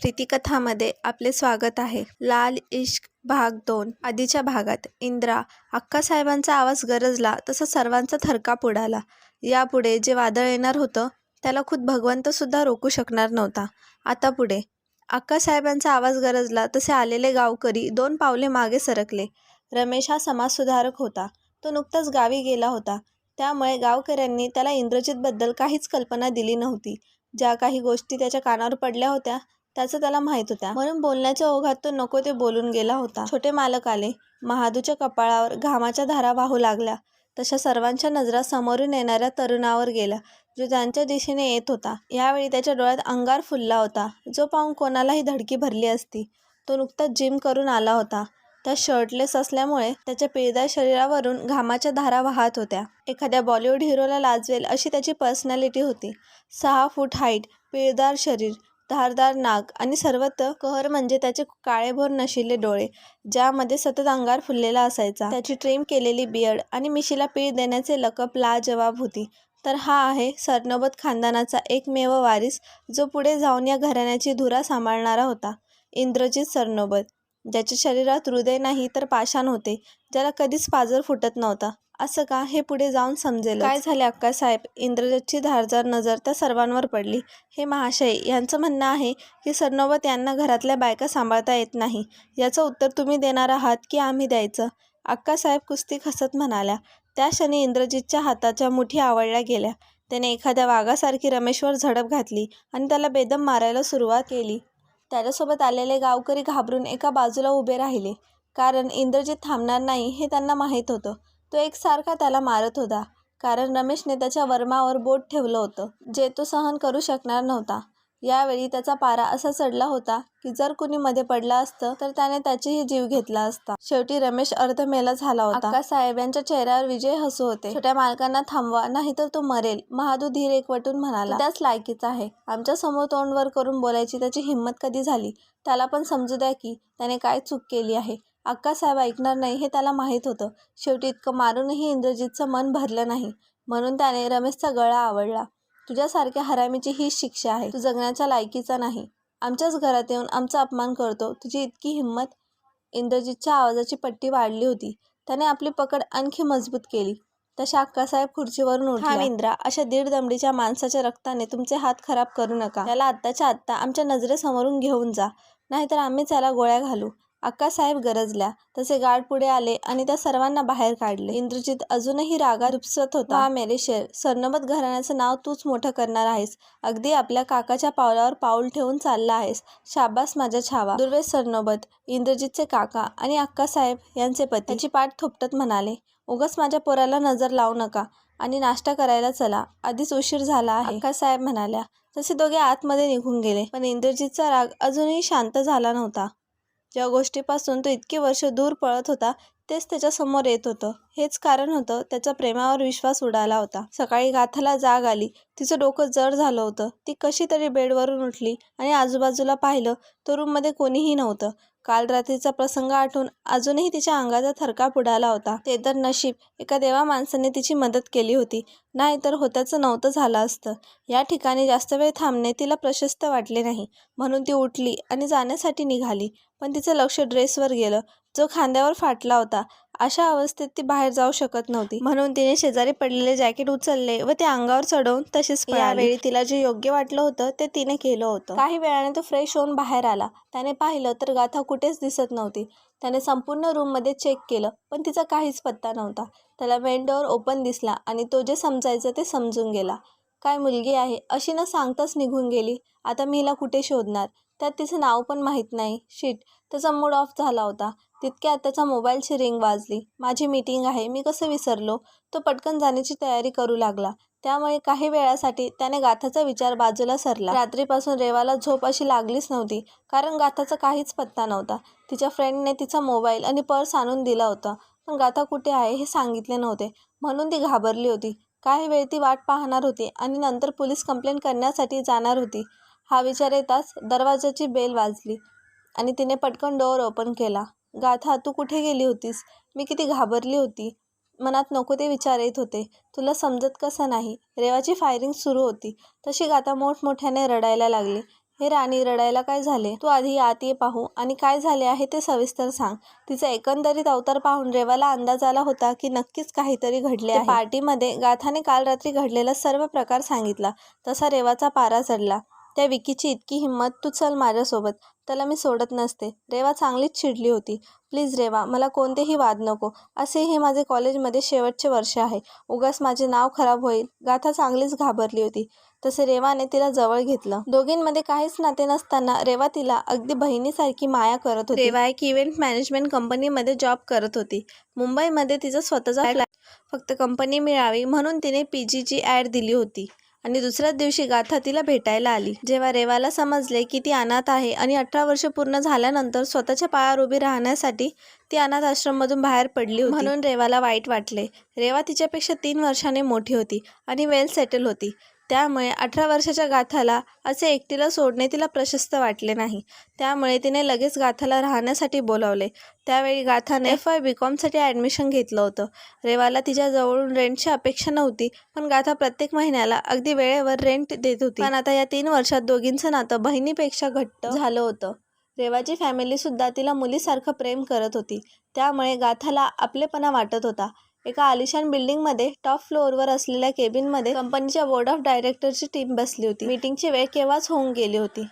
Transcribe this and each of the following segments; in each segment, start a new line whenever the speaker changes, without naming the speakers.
प्रीतिकथामध्ये आपले स्वागत आहे. लाल इश्क भाग 2. आधीच्या भागात इंद्रा अक्कासाहेबांचा आवाज गरजला तसा सर्वांचा थरकाप उडाला. यापुढे जे वादळ येणार होतं त्याला खुद्द भगवंतसुद्धा रोखू शकणार नव्हता. आता पुढे अक्कासाहेबांचा आवाज गरजला तसे आलेले गावकरी 2 पावले मागे सरकले. रमेश हा समाजसुधारक होता. तो नुकताच गावी गेला होता. त्यामुळे गावकऱ्यांनी त्याला इंद्रजितबद्दल काहीच कल्पना दिली नव्हती. ज्या काही गोष्टी त्याच्या कानावर पडल्या होत्या त्याचं त्याला माहीत होत्या, म्हणून बोलण्याच्या ओघात तो नको ते बोलून गेला होता. छोटे मालक आले. महादूच्या कपाळावर घामाच्या धारा वाहू लागल्या. तशा सर्वांच्या नजरा समोरून येणाऱ्या तरुणावर गेल्या जो त्यांच्या दिशेने येत होता. यावेळी त्याच्या डोळ्यात अंगार फुलला होता, जो पाहून कोणालाही धडकी भरली असती. तो नुकताच जिम करून आला होता. त्या शर्टलेस असल्यामुळे त्याच्या पिळदार शरीरावरून घामाच्या धारा वाहत होत्या. एखाद्या बॉलिवूड हिरोला लाजवेल अशी त्याची पर्सनॅलिटी होती. 6 फूट हाईट, पिळदार शरीर, धारदार नाक आणि सर्वत्र कहर म्हणजे त्याचे काळेभोर नशिले डोळे, ज्यामध्ये सतत अंगार फुललेला असायचा. त्याची ट्रिम केलेली बियर्ड आणि मिशीला पीळ देण्याचे लकप लाजवाब होती. तर हा आहे सरनोबत खानदानाचा एकमेव वारीस, जो पुढे जाऊन या घराण्याची धुरा सांभाळणारा होता. इंद्रजित सरनोबत, ज्याच्या शरीरात हृदय नाही तर पाषाण होते, ज्याला कधीच पाजर फुटत नव्हता. असं का, हे पुढे जाऊन समजेल. काय झाले अक्कासाहेब? इंद्रजितची धारदार नजर त्या सर्वांवर पडली. हे महाशय, यांचं म्हणणं आहे की सरनोबत यांना घरातल्या बायका सांभाळता येत नाही. याचं उत्तर तुम्ही देणार आहात की आम्ही द्यायचं? अक्कासाहेब कुस्ती हसत म्हणाल्या. त्या क्षणी इंद्रजितच्या हाताच्या मुठी आवळल्या गेल्या. त्याने एखाद्या वाघासारखी रमेशवर झडप घातली आणि त्याला बेदम मारायला सुरुवात केली. त्याच्यासोबत आलेले गावकरी घाबरून एका बाजूला उभे राहिले, कारण इंद्रजित थांबणार नाही हे त्यांना माहीत होतं. तो एकसारखा त्याला मारत होता, कारण रमेशने त्याच्या वर्मावर बोट ठेवलं होतं, जे तो सहन करू शकणार नव्हता. यावेळी त्याचा पारा असा चढला होता की जर कुणी मध्ये पडला असतं तर त्याने त्याचाही जीव घेतला असता. शेवटी रमेश अर्धमेला झाला होता. अक्कासाहेब यांच्या चेहऱ्यावर विजय हसू होते. छोट्या मालकांना थांबवा, नाहीतर तो मरेल, महादू धीर एकवटून म्हणाला. त्याच लायकीचा आहे. आमच्या समोर तोंड वर करून बोलायची त्याची हिंमत कधी झाली? त्याला पण समजू द्या की त्याने काय चूक केली आहे. अक्कासाहेब ऐकणार नाही हे त्याला माहीत होतं. शेवटी इतकं मारूनही इंद्रजितचं मन भरलं नाही, म्हणून त्याने रमेशचा गळा आवळला. तुझ्यासारख्या हरामीची हीच शिक्षा आहे. तू जगण्याच्या लायकीचा नाही. आमच्याच घरात येऊन आमचा अपमान करतो. तुझी इतकी हिंमत? इंद्रजितच्या आवाजाची पट्टी वाढली होती. त्याने आपली पकड आणखी मजबूत केली. तशा अक्कासाहेब खुर्चीवरून उठल्या. थांब इंद्रा, अशा दीड दमडीच्या माणसाच्या रक्ताने तुमचे हात खराब करू नका. त्याला आत्ताच्या आत्ता आमच्या नजरेसमोरून घेऊन जा, नाहीतर आम्हीच याला गोळ्या घालू. अक्कासाहेब गरजल्या तसे गार्ड पुढे आले आणि त्या सर्वांना बाहेर काढले. इंद्रजित अजूनही रागात उपसत होता. वा मेरे शेर, सरनोबत घराण्याचं नाव तूच मोठं करणार आहेस. अगदी आपल्या काकाच्या पावलावर पाऊल ठेवून चालला आहेस. शाबास माझ्या छावा. दुर्वेद सरनोबत, इंद्रजितचे काका आणि अक्कासाहेब यांचे पती, त्याची पाठ थोपटत म्हणाले. उगाच माझ्या पोराला नजर लावू नका आणि नाश्ता करायला चला, आधीच उशीर झाला आहे. अक्कासाहेब म्हणाल्या. तसे दोघे आतमध्ये निघून गेले. पण इंद्रजितचा राग अजूनही शांत झाला नव्हता. ज्या गोष्टीपासून तो इतकी वर्ष दूर पळत होता तेच त्याच्या समोर येत होतं. हेच कारण होतं त्याचा प्रेमावर विश्वास उडाला होता. सकाळी गाथाला जाग आली. तिचं डोकं जड झालं होतं. ती कशी तरी बेडवरून उठली आणि आजूबाजूला पाहिलं तर रूममध्ये कोणीही नव्हतं. काल रात्रीचा प्रसंग आठवून अजूनही तिच्या अंगाचा थरकाप उडाला होता. ते तर नशीब एका देवा माणसाने तिची मदत केली होती, नाहीतर होत्याचं नव्हतं झालं असतं. या ठिकाणी जास्त वेळ थांबणे तिला प्रशस्त वाटले नाही, म्हणून ती उठली आणि जाण्यासाठी निघाली. पण तिचं लक्ष ड्रेसवर गेलं, जो खांद्यावर फाटला होता. अशा अवस्थेत ती बाहेर जाऊ शकत नव्हती, म्हणून तिने शेजारी पडलेले जॅकेट उचलले व ते अंगावर चढवून तसेच पळाली. यावेळी तिला जे योग्य वाटलं होतं ते तिने केलं होतं. काही वेळाने तो फ्रेश होऊन बाहेर आला. त्याने पाहिलं तर गाथा कुठेच दिसत नव्हती. त्याने संपूर्ण रूममध्ये चेक केलं, पण तिचा काहीच पत्ता नव्हता. त्याला मेन डोअर ओपन दिसला आणि तो जे समजायचं ते समजून गेला. काय मुलगी आहे, अशी न सांगताच निघून गेली. आता मी हिला कुठे शोधणार? त्यात तिचं नाव पण माहीत नाही. शिट, त्याचा मूड ऑफ झाला होता. तितक्यात त्याच्या मोबाईलची रिंग वाजली. माझी मीटिंग आहे, मी कसं विसरलो. तो पटकन जाण्याची तयारी करू लागला. त्यामुळे काही वेळासाठी त्याने गाथाचा विचार बाजूला सरला. रात्रीपासून रेवाला झोप अशी लागलीच नव्हती, कारण गाथाचा काहीच पत्ता नव्हता. तिच्या फ्रेंडने तिचा मोबाईल आणि पर्स आणून दिला होता, पण गाथा कुठे आहे हे सांगितले नव्हते, म्हणून ती घाबरली होती. काही वेळ ती वाट पाहणार होती आणि नंतर पोलीस कंप्लेंट करण्यासाठी जाणार होती. हा विचार येताच दरवाजाची बेल वाजली आणि तिने पटकन डोअर ओपन केला. गाथा, तू कुठे गेली होतीस? मी किती घाबरली होती. मनात नको ते विचार येत होते. तुला समजत कसं नाही? रेवाची फायरिंग सुरू होती तशी गाथा मोठमोठ्याने रडायला लागली. हे राणी, रडायला काय झाले? तू आधी आत ये पाहू आणि काय झाले आहे ते सविस्तर सांग. तिचा एकंदरीत अवतार पाहून रेवाला अंदाज आला होता की नक्कीच काहीतरी घडले आहे. पार्टीमध्ये गाथाने काल रात्री घडलेला सर्व प्रकार सांगितला तसा रेवाचा पारा चढला. त्या विकीची इतकी हिंमत, तू चल माझ्यासोबत, त्याला मी सोडत नसते. रेवा चांगलीच चिडली होती. प्लीज रेवा, मला कोणतेही वाद नको. असे हे माझे कॉलेजमध्ये शेवटचे वर्ष आहे. उगाच माझे नाव खराब होईल. गाथा चांगलीच घाबरली होती. तसे रेवाने तिला जवळ घेतलं. दोघींमध्ये काहीच नाते नसताना रेवा तिला अगदी बहिणीसारखी माया करत होती. रेवा एक इव्हेंट मॅनेजमेंट कंपनीमध्ये जॉब करत होती. मुंबईमध्ये तिचा स्वतःचा फ्लॅट, फक्त कंपनी मिळावी म्हणून तिने PGची ॲड दिली होती. आणि दुसऱ्याच दिवशी गाथा तिला भेटायला आली. जेव्हा रेवाला समजले की ती अनाथ आहे आणि 18 वर्ष पूर्ण झाल्यानंतर स्वतःच्या पायावर उभी राहण्यासाठी ती अनाथ आश्रममधून बाहेर पडली होती, म्हणून रेवाला वाईट वाटले. रेवा तिच्यापेक्षा 3 वर्षांनी मोठी होती आणि वेल सेटल होती. त्यामुळे 18 वर्षाच्या गाथाला असे एकटीला सोडणे तिला प्रशस्त वाटले नाही. त्यामुळे तिने लगेच गाथाला राहण्यासाठी बोलावले. त्यावेळी गाथाने FY BComसाठी ॲडमिशन घेतलं होतं. रेवाला तिच्याजवळून रेंटची अपेक्षा नव्हती, पण गाथा प्रत्येक महिन्याला अगदी वेळेवर रेंट देत होती. पण आता या 3 वर्षात दोघींचं नातं बहिणीपेक्षा घट्ट झालं होतं. रेवाची फॅमिलीसुद्धा तिला मुलीसारखं प्रेम करत होती. त्यामुळे गाथाला आपलेपणा वाटत होता. एका आलिशान बिल्डिंगमध्ये टॉप फ्लोअरवर असलेल्या केबिनमध्ये कंपनीच्या बोर्ड ऑफ डायरेक्टरची टीम बसली होती. मीटिंगची वेळ केव्हाच होऊन गेली होती,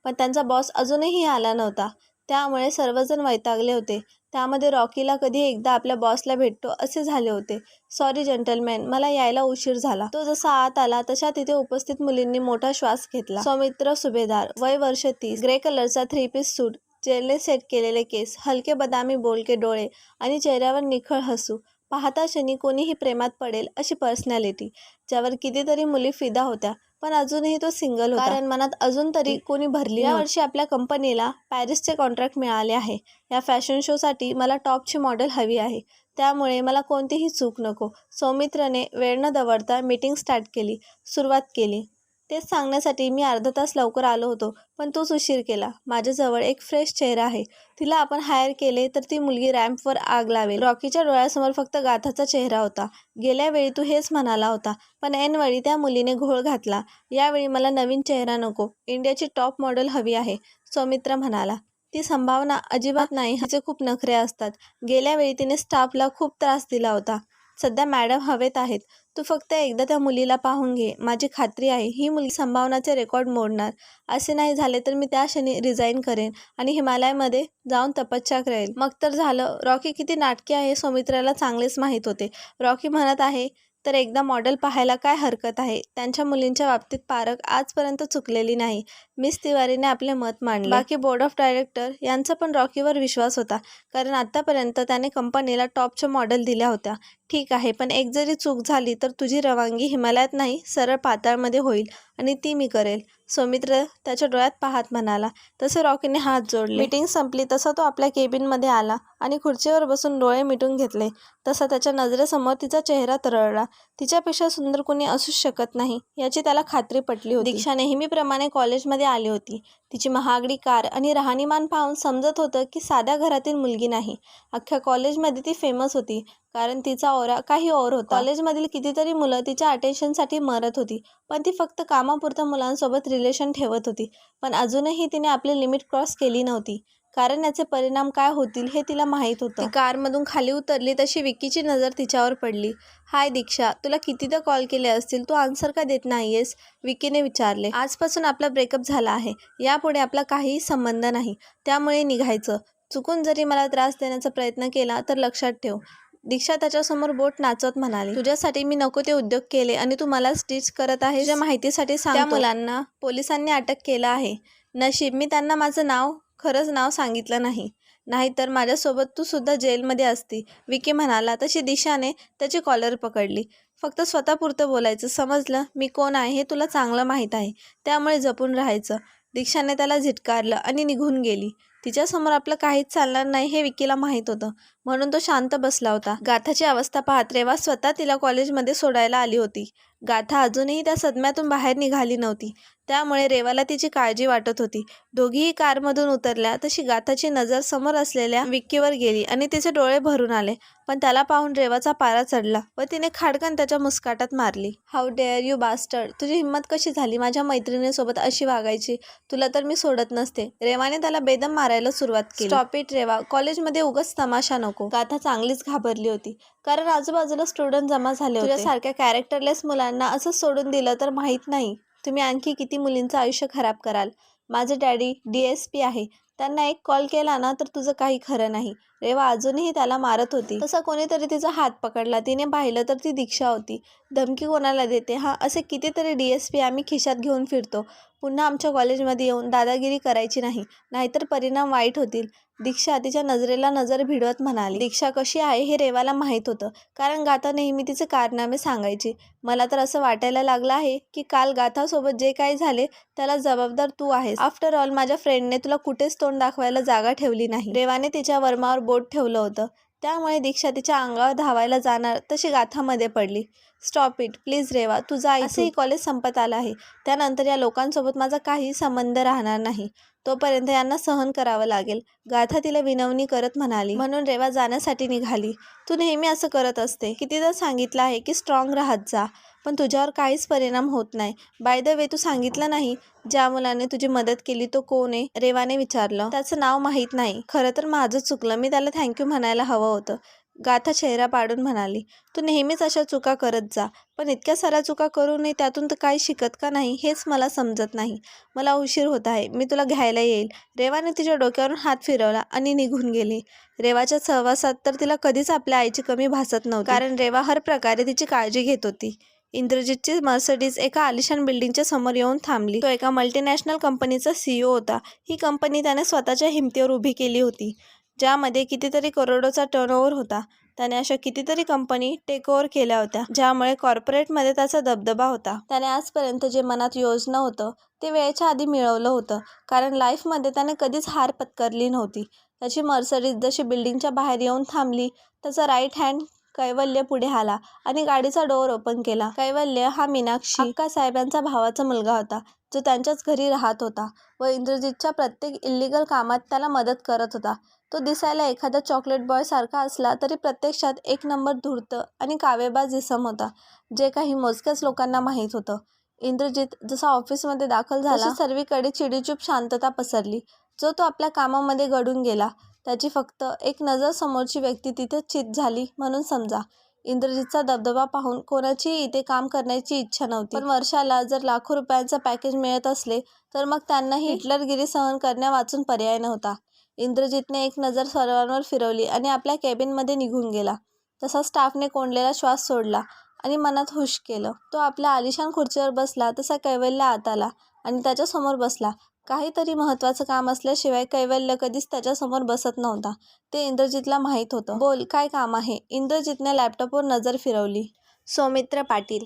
पण त्यांचा बॉस अजूनही आला नव्हता. त्यामुळे सर्वजण वैतागले होते. त्यामध्ये रॉकीला कधी एकदा आपल्या बॉसला भेटतो असे झाले होते. सॉरी जेंटलमॅन, मला यायला उशीर झाला. तो जसा आत आला तशा तिथे उपस्थित मुलींनी मोठा श्वास घेतला. सौमित्र सुभेदार, वय वर्ष 30, ग्रे कलरचा 3 पीस सूट, जेलने सेट केलेले केस, हलके बदामी बोलके डोळे आणि चेहऱ्यावर निखळ हसू. पाहता क्षणी कोणीही प्रेमात पडेल अशी पर्सनॅलिटी, ज्यावर कितीतरी मुली फिदा होत्या. पण अजूनही तो सिंगल होता, कारण मनात अजून तरी कोणी भरली. या वर्षी आपल्या कंपनीला पॅरिसचे कॉन्ट्रॅक्ट मिळाले आहे. या फॅशन शोसाठी मला टॉपची मॉडेल हवी आहे. त्यामुळे मला कोणतीही चूक नको. सौमित्रने वेळ न दवडता मीटिंग स्टार्ट केली. सुरुवात केली. तेच सांगण्यासाठी मी अर्धा तास लवकर आलो होतो, पण तोच उशीर केला. माझ्याजवळ एक फ्रेश चेहरा आहे. तिला आपण हायर केले तर ती मुलगी रॅम्पवर आग लावेल. रॉकीच्या डोळ्यासमोर फक्त गाथाचा चेहरा होता. गेल्या वेळी तू हेच म्हणाला होता, पण ऐनवेळी त्या मुलीने घोळ घातला. यावेळी मला नवीन चेहरा नको, इंडियाची टॉप मॉडेल हवी आहे, सौमित्र म्हणाला. ती संभावना अजिबात नाही. तिचे खूप नखरे असतात. गेल्या वेळी तिने स्टाफला खूप त्रास दिला होता. सध्या मॅडम हवेत आहेत. तू फक्त एकदा त्या मुलीला पाहून घे. माझी खात्री आहे ही मुलगी संभावनाचे रेकॉर्ड मोडणार. असे नाही झाले तर मी त्या क्षणी रिझाईन करेन आणि हिमालयामध्ये जाऊन तपश्चर्या करेल. मग तर झालं. रॉकी किती नाटकी आहे सौमित्राला चांगलेच माहीत होते. रॉकी म्हणत आहे तर एकदा मॉडेल पाहायला काय हरकत आहे. त्यांच्या मुलींच्या बाबतीत पारख आजपर्यंत चुकलेली नाही. मिस तिवारीने आपले मत मांडले. बाकी बोर्ड ऑफ डायरेक्टर यांचा पण रॉकीवर विश्वास होता, कारण आतापर्यंत त्याने कंपनीला टॉपच्या मॉडेल दिल्या होत्या. ठीक आहे, पण एक जरी चूक झाली तर तुझी रवानगी हिमालयात नाही, सरळ पाताळमध्ये होईल आणि ती मी करेल, सौमित्र त्याच्या डोळ्यात पाहत म्हणाला. तसे रॉकीने हात जोडले. मीटिंग संपली तसा तो आपल्या केबिनमध्ये आला आणि खुर्चीवर बसून डोळे मिटून घेतले. तसा त्याच्या नजरेसमोर तिचा चेहरा तरळला. तिच्यापेक्षा सुंदर कोणी असूच शकत नाही याची त्याला खात्री पटली होती. दीक्षा नेहमीप्रमाणे कॉलेजमध्ये आली होती. तिची महागडी कार आणि राहणीमान पाहून समजत होतं की साध्या घरातील मुलगी नाही. अख्ख्या कॉलेजमध्ये ती फेमस होती, कारण तिचा ऑरा काही और होता. कॉलेजमधील कितीतरी मुलं तिच्या अटेन्शनसाठी मरत होती, पण ती फक्त कामापुरत्या मुलांसोबत रिलेशन ठेवत होती. पण अजूनही तिने आपली लिमिट क्रॉस केली नव्हती, कारण याचे परिणाम काय होतील हे तिला माहीत होतं. ती कारमधून खाली उतरली तशी विकीची नजर तिच्यावर पडली. हाय दीक्षा, तुला कितीदा कॉल केले असतील, तू आन्सर का देत नाहीयेस, विकीने विचारले. आजपासून आपला ब्रेकअप झाला आहे. यापुढे आपला काहीही संबंध नाही, त्यामुळे निघायचं. चुकून जरी मला त्रास देण्याचा प्रयत्न केला तर लक्षात ठेव, दीक्षा त्याच्यासमोर बोट नाचवत म्हणाली. तुझ्यासाठी मी नको ते उद्योग केले आणि तू मला स्टिच करत आहेस. तुझ्या माहितीसाठी सांगतो, त्या मुलांना पोलिसांनी अटक केलं आहे. नशीब मी त्यांना माझं खरंच नाव सांगितलं नाही, नाहीतर माझ्यासोबत तू सुद्धा जेलमध्ये असती, विकी म्हणाला. तशी दिशाने त्याची कॉलर पकडली. फक्त स्वतःपुरतं बोलायचं, समजलं? मी कोण आहे हे तुला चांगलं माहीत आहे, त्यामुळे जपून राहायचं. दीक्षाने त्याला झिटकारलं आणि निघून गेली. तिच्यासमोर आपलं काहीच चालणार नाही हे विकीला माहीत होतं, म्हणून तो शांत बसला होता. गाथाची अवस्था पाहत रेवा स्वतः तिला कॉलेजमध्ये सोडायला आली होती. गाथा अजूनही त्या सदम्यातून बाहेर निघाली नव्हती, त्यामुळे रेवाला तिची काळजी वाटत होती. दोघीही कारमधून उतरल्या तशी गाथाची नजर समोर असलेल्या विक्कीवर गेली आणि तिचे डोळे भरून आले. पण त्याला पाहून रेवाचा पारा चढला व तिने खाडकन त्याच्या मुस्काटात मारली. हाऊ डेअर यू बास्टर्ड, तुझी हिंमत कशी झाली माझ्या मैत्रिणीसोबत अशी वागायची? तुला तर मी सोडत नसते. रेवाने त्याला बेदम मारायला सुरुवात केली. स्टॉप इट रेवा, कॉलेजमध्ये उगाच तमाशा नको. गाथा चांगलीच घाबरली होती, कारण आजूबाजूला स्टुडंट जमा झाले होते. तुझ्यासारख्या कॅरेक्टरलेस मुलांना असं सोडून दिलं तर माहीत नाही तुम्ही आणखी किती मुलींचं आयुष्य खराब कराल. माझे डॅडी DSP आहे, त्यांना एक कॉल केला ना तर तुझं काही खरं नाही. रेवा अजूनही त्याला मारत होती. तसा कोणीतरी तिचा हात पकडला. तिने पाहिलं तर ती दीक्षा होती. धमकी कोणाला देते हा? असे कितीतरी DSP आम्ही खिशात घेऊन फिरतो. पुन्हा आमच्या कॉलेजमध्ये येऊन दादागिरी करायची नाही, नाहीतर परिणाम वाईट होतील. दीक्षा तिच्या नजरेला नजर भिडवत म्हणाली. दीक्षा कशी आहे हे रेवाला माहीत होतं, कारण गाथा नेहमी तिचे कारनामे सांगायची. मला तर असं वाटायला लागलं आहे की काल गाथासोबत जे काही झाले त्याला जबाबदार तू आहेस. आफ्टर ऑल माझ्या फ्रेंडने तुला कुठेच तोंड दाखवायला जागा ठेवली नाही. रेवाने तिच्या वर्मावर बोट ठेवलं होतं, त्यामुळे दीक्षा तिच्या अंगावर धावायला जाणार तशी गाथामध्ये पडली. स्टॉप इट प्लीज रेवा, तुझं असेही कॉलेज संपत आलं आहे. त्यानंतर या लोकांसोबत माझा काही संबंध राहणार नाही. तोपर्यंत यांना सहन करावं लागेल. गाथा तिला विनवणी करत म्हणाली. म्हणून रेवा जाण्यासाठी निघाली. तू नेहमी असं करत असते. कितीदा सांगितलं आहे की स्ट्रॉंग राहत जा, पण तुझ्यावर काहीच परिणाम होत नाही. बाय द वे, तू सांगितलं नाही ज्या मुलाने तुझी मदत केली तो कोण आहे? रेवाने विचारलं. त्याचं नाव माहीत नाही. खरं तर माझं चुकलं, मी त्याला थँक्यू म्हणायला हवं होतं. गाथा चेहरा पाडून म्हणाली. तू नेहमीच अशा चुका करत जा, पण इतक्या साऱ्या चुका करूनही त्यातून तर काही शिकत का नाही हेच मला समजत नाही. मला उशीर होत आहे, मी तुला घ्यायला येईल. रेवाने तिच्या डोक्यावरून हात फिरवला आणि निघून गेली. रेवाच्या सहवासात तर तिला कधीच आपल्या आईची कमी भासत नव्हती, कारण रेवा हर प्रकारे तिची काळजी घेत होती. इंद्रजितची मर्सिडीज एका आलिशान बिल्डिंगच्या समोर येऊन थांबली. तो एका मल्टीनॅशनल कंपनीचा CEO होता. ही कंपनी त्याने स्वतःच्या हिमतीवर उभी केली होती, ज्यामध्ये कितीतरी करोडोचा टर्नओव्हर होता. त्याने अशा कितीतरी कंपनी टेक ओव्हर केल्या होत्या, ज्यामुळे कॉर्पोरेटमध्ये त्याचा दबदबा होता. त्याने आजपर्यंत जे मनात योजना होतं ते वेळेच्या आधी मिळवलं होतं, कारण लाईफमध्ये त्याने कधीच हार पत्करली नव्हती. त्याची मर्सिडीज जशी बिल्डिंगच्या बाहेर येऊन थांबली, त्याचा राईट हँड कैवल्य पुढे आला आणि गाडीचा डोअर ओपन केला. कैवल्य हा मीनाक्षी अक्कासाहेबांचा भावाचा मुलगा होता, जो त्यांच्याच घरी राहत होता व इंद्रजितच्या प्रत्येक इल्लिगल कामात त्याला मदत करत होता. तो दिसायला एखादा चॉकलेट बॉय सारखा असला तरी प्रत्यक्षात एक नंबर धूर्त आणि कावेबाज इसम होता, जे काही मोजक्याच लोकांना माहीत होतं. इंद्रजित जसा ऑफिसमध्ये दाखल झाला तशी सर्वीकडे चिडीचूप शांतता पसरली. जो तो आपल्या कामामध्ये गढून गेला. त्याची फक्त एक नजर समोरची व्यक्ती तिथे चित झाली म्हणून समजा. इंद्रजितचा दबदबा पाहून कोणाचीही इथे काम करण्याची इच्छा नव्हती, पण वर्षाला जर लाखो रुपयांचा पॅकेज मिळत असले तर मग त्यांनाही हिटलरगिरी सहन करण्यावाचून पर्याय नव्हता. इंद्रजितने एक नजर सर्वांवर फिरवली आणि आपल्या केबिनमध्ये निघून गेला. तसा स्टाफने कोंडलेला श्वास सोडला आणि मनात हुश केलं. तो आपल्या आलिशान खुर्चीवर बसला तसा कैवल्य आत आला आणि त्याच्यासमोर बसला. काहीतरी महत्त्वाचं काम असल्याशिवाय कैवल्य कधीच त्याच्यासमोर बसत नव्हता, ते इंद्रजितला माहीत होतं. बोल, काय काम आहे? इंद्रजितने लॅपटॉपवर नजर फिरवली. सौमित्र पाटील,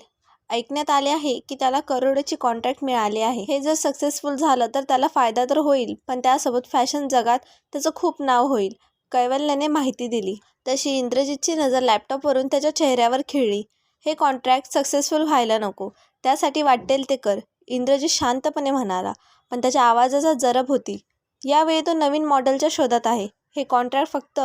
ऐकण्यात आले आहे की त्याला करोडोची कॉन्ट्रॅक्ट मिळाले आहे. हे जर सक्सेसफुल झालं तर त्याला फायदा तर होईल, पण त्यासोबत फॅशन जगात त्याचं खूप नाव होईल, कैवल्याने माहिती दिली. तशी इंद्रजितची नजर लॅपटॉपवरून त्याच्या चेहऱ्यावर खिळली. हे कॉन्ट्रॅक्ट सक्सेसफुल व्हायला नको, त्यासाठी वाटेल ते कर, इंद्रजित शांतपणे म्हणाला, पण त्याच्या आवाजाचा जरब होती. यावेळी तो नवीन मॉडेलच्या शोधात आहे. हे कॉन्ट्रॅक्ट फक्त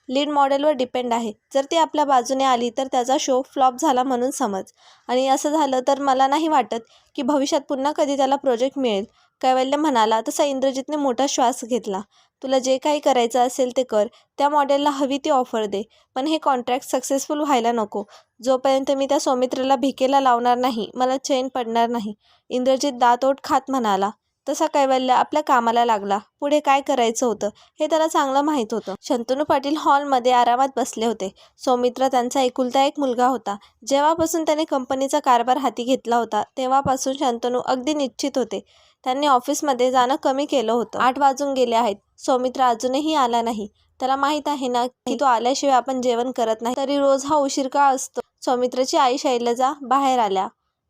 लीड मॉडेलवर डिपेंड आहे. जर ती आपल्या बाजूने आली तर त्याचा शो फ्लॉप झाला म्हणून समज, आणि असं झालं तर मला नाही वाटत की भविष्यात पुन्हा कधी त्याला प्रोजेक्ट मिळेल, कैवल्य म्हणाला. तसा इंद्रजितने मोठा श्वास घेतला. तुला जे काही करायचं असेल ते कर, त्या मॉडेलला हवी ती ऑफर दे, पण हे कॉन्ट्रॅक्ट सक्सेसफुल व्हायला नको. जोपर्यंत मी त्या सौमित्रला भिकेला लावणार नाही मला चैन पडणार नाही, इंद्रजित दातओठ खात म्हणाला. तसा कैवल्य आपल्या कामाला लागला. पुढे काय करायचं होतं हे त्याला चांगलं माहीत होतं. शंतनू पाटील हॉलमध्ये आरामात बसले होते. सौमित्र त्यांचा एकुलता एक मुलगा होता. जेव्हापासून त्याने कंपनीचा कारभार हाती घेतला होता तेव्हापासून शंतनू अगदी निश्चित होते. त्यांनी ऑफिसमध्ये जाणं कमी केलं होतं. 8 वाजून गेले आहेत. सौमित्र अजूनही आला नाही. त्याला माहीत आहे ना की तो आल्याशिवाय आपण जेवण करत नाही, तरी रोज हा उशीर का असतो? सौमित्रची आई शैलजा बाहेर आल्या.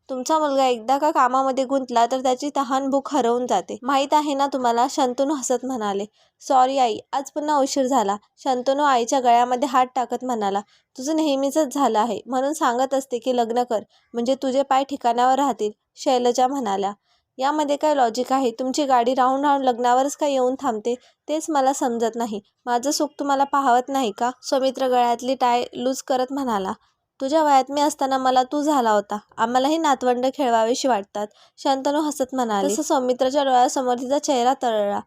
तुमचा मुलगा एकदा का कामामध्ये गुंतला तर त्याची तहान भूक हरवून जाते, माहीत आहे ना तुम्हाला. शंतनू हसत म्हणाले. सॉरी आई, आज पुन्हा उशीर झाला. शंतनू आईच्या गळ्यामध्ये हात टाकत म्हणाला. तुझं नेहमीचंच झालं आहे, म्हणून सांगत असते की लग्न कर, म्हणजे तुझे पाय ठिकाणावर राहतील, शैलजा म्हणाल्या. यामध्ये काय लॉजिक आहे? तुमची गाडी राहून राहून लग्नावरच काय येऊन थांबते, तेच मला समजत नाही. माझं सुख तुम्हाला पाहवत नाही का? सौमित्र गळ्यातली टाय लूज करत म्हणाला. तुझ्या वयात मी असताना मला तू झाला होता. आम्हालाही नातवंड खेळवावीशी वाटतात, शंतनू हसत म्हणाली. तसं सौमित्राच्या डोळ्यासमोर तिचा चेहरा तरळला.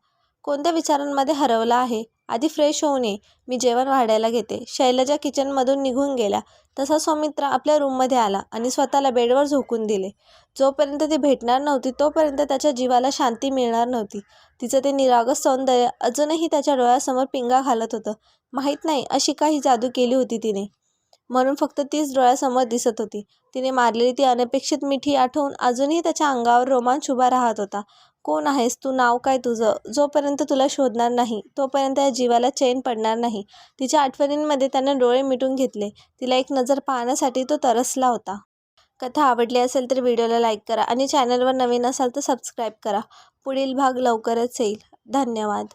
कोणत्या विचारांमध्ये हरवला आहे? आधी फ्रेश होऊन ये, मी जेवण वाढायला घेते. शैलजा किचनमधून निघून गेल्या. तसा सौमित्र आपल्या रूममध्ये आला आणि स्वतःला बेडवर झोकून दिले. जोपर्यंत ती भेटणार नव्हती तोपर्यंत त्याच्या जीवाला शांती मिळणार नव्हती. तिचं ते निरागस सौंदर्य अजूनही त्याच्या डोळ्यासमोर पिंगा घालत होतं. माहीत नाही अशी काही जादू केली होती तिने, म्हणून फक्त तीच डोळ्यासमोर दिसत होती. तिने मारलेली ती अनपेक्षित मिठी आठवून अजूनही त्याच्या अंगावर रोमांच उभा राहत होता. कोण आहेस तू? नाव काय तुझं? जोपर्यंत तुला शोधणार नाही तोपर्यंत या जीवाला चैन पडणार नाही. तिच्या आठवणींमध्ये त्याने डोळे मिटून घेतले. तिला एक नजर पाहण्यासाठी तो तरसला होता. कथा आवडली असेल तर व्हिडिओला लाईक करा आणि चॅनलवर नवीन असाल तर सबस्क्राईब करा. पुढील भाग लवकरच येईल. धन्यवाद.